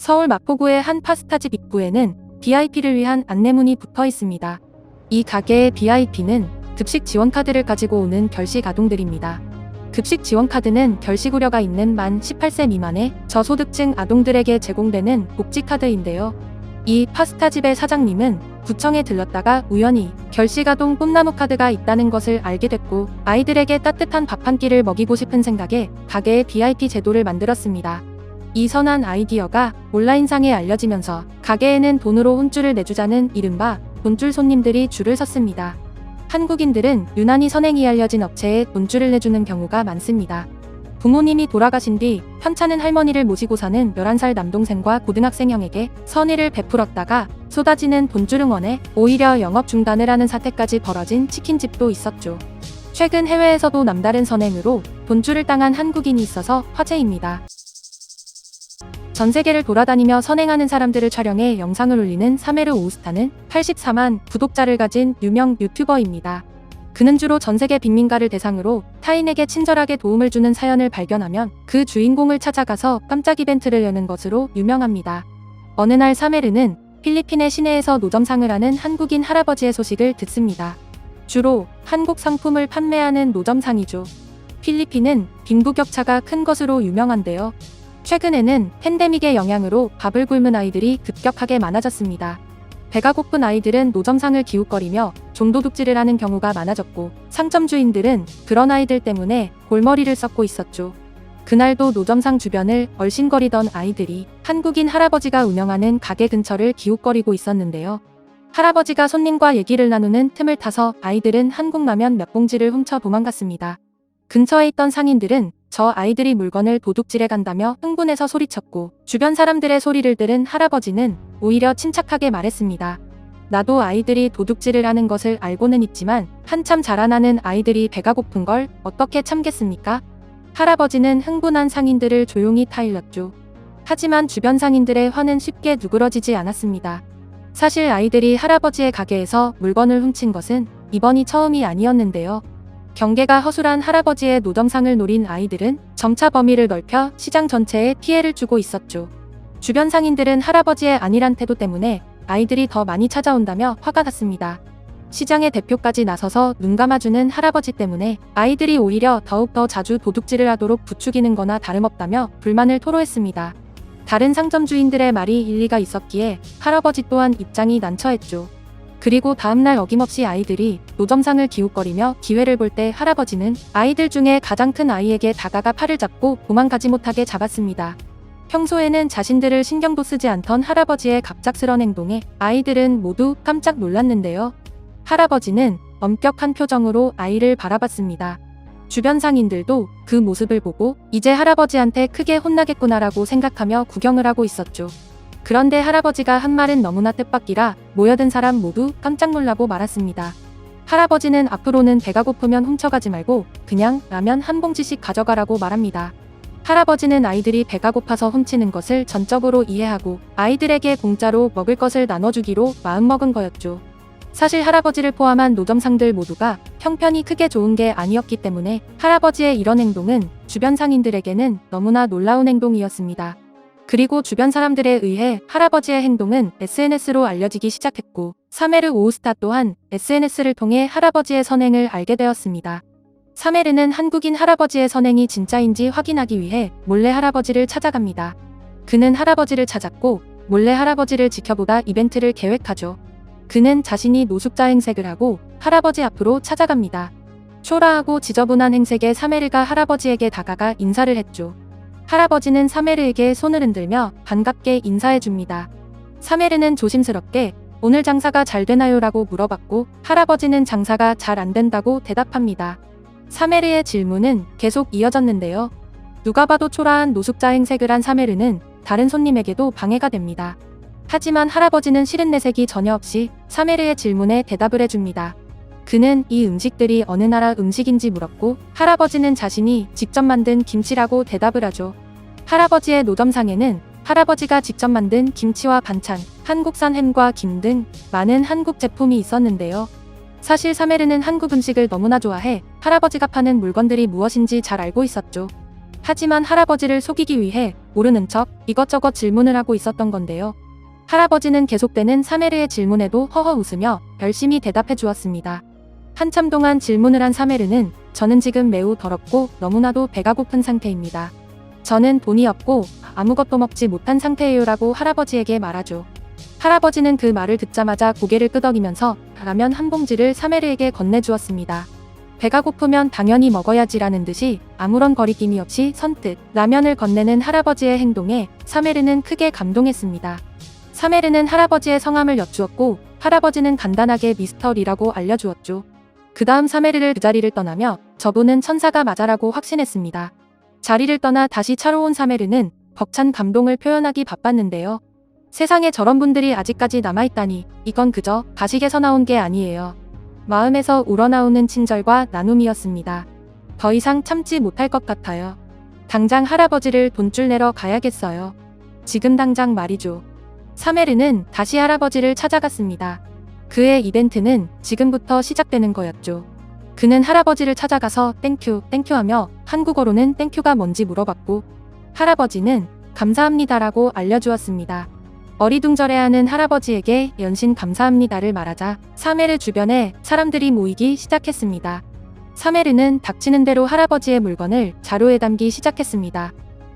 서울 마포구의 한 파스타집 입구에는 VIP를 위한 안내문이 붙어 있습니다. 이 가게의 VIP는 급식 지원카드를 가지고 오는 결식 아동들입니다. 급식 지원카드는 결식 우려가 있는 만 18세 미만의 저소득층 아동들에게 제공되는 복지카드인데요. 이 파스타집의 사장님은 구청에 들렀다가 우연히 결식 아동 꿈나무 카드가 있다는 것을 알게 됐고 아이들에게 따뜻한 밥 한 끼를 먹이고 싶은 생각에 가게의 VIP 제도를 만들었습니다. 이 선한 아이디어가 온라인상에 알려지면서 가게에는 돈으로 혼쭐을 내주자는 이른바 돈줄 손님들이 줄을 섰습니다. 한국인들은 유난히 선행이 알려진 업체에 돈줄을 내주는 경우가 많습니다. 부모님이 돌아가신 뒤 편찮은 할머니를 모시고 사는 11살 남동생과 고등학생 형에게 선의를 베풀었다가 쏟아지는 돈줄 응원에 오히려 영업 중단을 하는 사태까지 벌어진 치킨집도 있었죠. 최근 해외에서도 남다른 선행으로 돈줄을 당한 한국인이 있어서 화제입니다. 전 세계를 돌아다니며 선행하는 사람들을 촬영해 영상을 올리는 사메르 오우스타는 84만 구독자를 가진 유명 유튜버입니다. 그는 주로 전 세계 빈민가를 대상으로 타인에게 친절하게 도움을 주는 사연을 발견하면 그 주인공을 찾아가서 깜짝 이벤트를 여는 것으로 유명합니다. 어느 날 사메르는 필리핀의 시내에서 노점상을 하는 한국인 할아버지의 소식을 듣습니다. 주로 한국 상품을 판매하는 노점상이죠. 필리핀은 빈부격차가 큰 것으로 유명한데요. 최근에는 팬데믹의 영향으로 밥을 굶은 아이들이 급격하게 많아졌습니다. 배가 고픈 아이들은 노점상을 기웃거리며 좀도둑질을 하는 경우가 많아졌고 상점 주인들은 그런 아이들 때문에 골머리를 썩고 있었죠. 그날도 노점상 주변을 얼씬거리던 아이들이 한국인 할아버지가 운영하는 가게 근처를 기웃거리고 있었는데요. 할아버지가 손님과 얘기를 나누는 틈을 타서 아이들은 한국라면 몇 봉지를 훔쳐 도망갔습니다. 근처에 있던 상인들은 저 아이들이 물건을 도둑질해 간다며 흥분해서 소리쳤고 주변 사람들의 소리를 들은 할아버지는 오히려 침착하게 말했습니다. 나도 아이들이 도둑질을 하는 것을 알고는 있지만 한참 자라나는 아이들이 배가 고픈 걸 어떻게 참겠습니까? 할아버지는 흥분한 상인들을 조용히 타일렀죠. 하지만 주변 상인들의 화는 쉽게 누그러지지 않았습니다. 사실 아이들이 할아버지의 가게에서 물건을 훔친 것은 이번이 처음이 아니었는데요. 경계가 허술한 할아버지의 노점상을 노린 아이들은 점차 범위를 넓혀 시장 전체에 피해를 주고 있었죠. 주변 상인들은 할아버지의 안일한 태도 때문에 아이들이 더 많이 찾아온다며 화가 났습니다. 시장의 대표까지 나서서 눈 감아주는 할아버지 때문에 아이들이 오히려 더욱더 자주 도둑질을 하도록 부추기는 거나 다름없다며 불만을 토로했습니다. 다른 상점 주인들의 말이 일리가 있었기에 할아버지 또한 입장이 난처했죠. 그리고 다음날 어김없이 아이들이 노점상을 기웃거리며 기회를 볼 때 할아버지는 아이들 중에 가장 큰 아이에게 다가가 팔을 잡고 도망가지 못하게 잡았습니다. 평소에는 자신들을 신경도 쓰지 않던 할아버지의 갑작스런 행동에 아이들은 모두 깜짝 놀랐는데요. 할아버지는 엄격한 표정으로 아이를 바라봤습니다. 주변 상인들도 그 모습을 보고 이제 할아버지한테 크게 혼나겠구나라고 생각하며 구경을 하고 있었죠. 그런데 할아버지가 한 말은 너무나 뜻밖이라 모여든 사람 모두 깜짝 놀라고 말았습니다. 할아버지는 앞으로는 배가 고프면 훔쳐가지 말고 그냥 라면 한 봉지씩 가져가라고 말합니다. 할아버지는 아이들이 배가 고파서 훔치는 것을 전적으로 이해하고 아이들에게 공짜로 먹을 것을 나눠주기로 마음먹은 거였죠. 사실 할아버지를 포함한 노점상들 모두가 형편이 크게 좋은 게 아니었기 때문에 할아버지의 이런 행동은 주변 상인들에게는 너무나 놀라운 행동이었습니다. 그리고 주변 사람들에 의해 할아버지의 행동은 SNS로 알려지기 시작했고 사메르 오우스타 또한 SNS를 통해 할아버지의 선행을 알게 되었습니다. 사메르는 한국인 할아버지의 선행이 진짜인지 확인하기 위해 몰래 할아버지를 찾아갑니다. 그는 할아버지를 찾았고 몰래 할아버지를 지켜보다 이벤트를 계획하죠. 그는 자신이 노숙자 행색을 하고 할아버지 앞으로 찾아갑니다. 초라하고 지저분한 행색의 사메르가 할아버지에게 다가가 인사를 했죠. 할아버지는 사메르에게 손을 흔들며 반갑게 인사해줍니다. 사메르는 조심스럽게 오늘 장사가 잘 되나요? 라고 물어봤고 할아버지는 장사가 잘 안 된다고 대답합니다. 사메르의 질문은 계속 이어졌는데요. 누가 봐도 초라한 노숙자 행색을 한 사메르는 다른 손님에게도 방해가 됩니다. 하지만 할아버지는 싫은 내색이 전혀 없이 사메르의 질문에 대답을 해줍니다. 그는 이 음식들이 어느 나라 음식인지 물었고 할아버지는 자신이 직접 만든 김치라고 대답을 하죠. 할아버지의 노점상에는 할아버지가 직접 만든 김치와 반찬, 한국산 햄과 김 등 많은 한국 제품이 있었는데요. 사실 사메르는 한국 음식을 너무나 좋아해 할아버지가 파는 물건들이 무엇인지 잘 알고 있었죠. 하지만 할아버지를 속이기 위해 모르는 척 이것저것 질문을 하고 있었던 건데요. 할아버지는 계속되는 사메르의 질문에도 허허 웃으며 열심히 대답해 주었습니다. 한참 동안 질문을 한 사메르는 저는 지금 매우 더럽고 너무나도 배가 고픈 상태입니다. 저는 돈이 없고 아무것도 먹지 못한 상태예요라고 할아버지에게 말하죠. 할아버지는 그 말을 듣자마자 고개를 끄덕이면서 라면 한 봉지를 사메르에게 건네주었습니다. 배가 고프면 당연히 먹어야지라는 듯이 아무런 거리낌이 없이 선뜻 라면을 건네는 할아버지의 행동에 사메르는 크게 감동했습니다. 사메르는 할아버지의 성함을 여쭈었고 할아버지는 간단하게 미스터 리라고 알려주었죠. 그 다음 사메르를 그 자리를 떠나며 저분은 천사가 맞아라고 확신했습니다. 자리를 떠나 다시 차로 온 사메르는 벅찬 감동을 표현하기 바빴는데요. 세상에 저런 분들이 아직까지 남아있다니 이건 그저 가식에서 나온 게 아니에요. 마음에서 우러나오는 친절과 나눔이었습니다. 더 이상 참지 못할 것 같아요. 당장 할아버지를 돈줄 내러 가야겠어요. 지금 당장 말이죠. 사메르는 다시 할아버지를 찾아갔습니다. 그의 이벤트는 지금부터 시작되는 거였죠. 그는 할아버지를 찾아가서 땡큐 하며 한국어로는 땡큐가 뭔지 물어봤고 할아버지는 감사합니다라고 알려주었습니다. 어리둥절해하는 할아버지에게 연신 감사합니다를 말하자 사메르 주변에 사람들이 모이기 시작했습니다. 사메르는 닥치는 대로 할아버지의 물건을 자루에 담기 시작했습니다.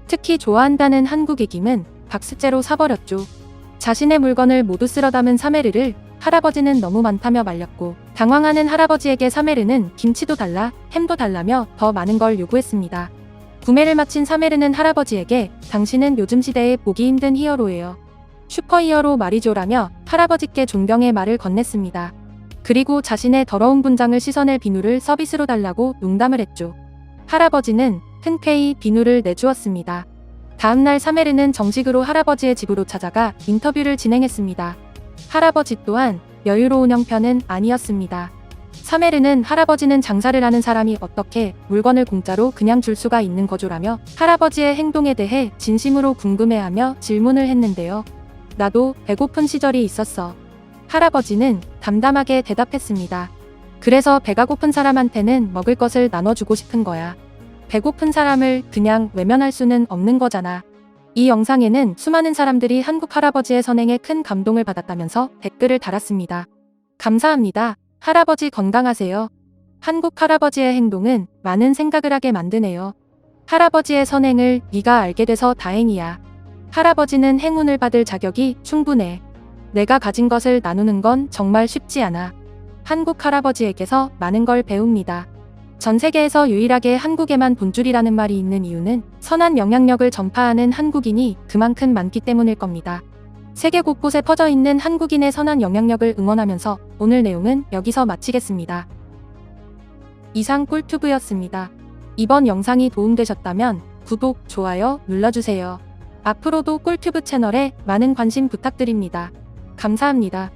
특히 좋아한다는 한국의 김은 박스째로 사버렸죠. 자신의 물건을 모두 쓸어 담은 사메르를 할아버지는 너무 많다며 말렸고 당황하는 할아버지에게 사메르는 김치도 달라 햄도 달라며 더 많은 걸 요구했습니다. 구매를 마친 사메르는 할아버지에게 당신은 요즘 시대에 보기 힘든 히어로예요. 슈퍼히어로 말이죠라며 할아버지께 존경의 말을 건넸습니다. 그리고 자신의 더러운 분장을 씻어낼 비누를 서비스로 달라고 농담을 했죠. 할아버지는 흔쾌히 비누를 내주었습니다. 다음날 사메르는 정식으로 할아버지의 집으로 찾아가 인터뷰를 진행했습니다. 할아버지 또한 여유로운 형편은 아니었습니다. 사메르는 할아버지는 장사를 하는 사람이 어떻게 물건을 공짜로 그냥 줄 수가 있는 거죠라며 할아버지의 행동에 대해 진심으로 궁금해하며 질문을 했는데요. 나도 배고픈 시절이 있었어. 할아버지는 담담하게 대답했습니다. 그래서 배가 고픈 사람한테는 먹을 것을 나눠주고 싶은 거야. 배고픈 사람을 그냥 외면할 수는 없는 거잖아. 이 영상에는 수많은 사람들이 한국 할아버지의 선행에 큰 감동을 받았다면서 댓글을 달았습니다. 감사합니다. 할아버지 건강하세요. 한국 할아버지의 행동은 많은 생각을 하게 만드네요. 할아버지의 선행을 네가 알게 돼서 다행이야. 할아버지는 행운을 받을 자격이 충분해. 내가 가진 것을 나누는 건 정말 쉽지 않아. 한국 할아버지에게서 많은 걸 배웁니다. 전 세계에서 유일하게 한국에만 돈줄이라는 말이 있는 이유는 선한 영향력을 전파하는 한국인이 그만큼 많기 때문일 겁니다. 세계 곳곳에 퍼져 있는 한국인의 선한 영향력을 응원하면서 오늘 내용은 여기서 마치겠습니다. 이상 꿀튜브였습니다. 이번 영상이 도움되셨다면 구독, 좋아요 눌러주세요. 앞으로도 꿀튜브 채널에 많은 관심 부탁드립니다. 감사합니다.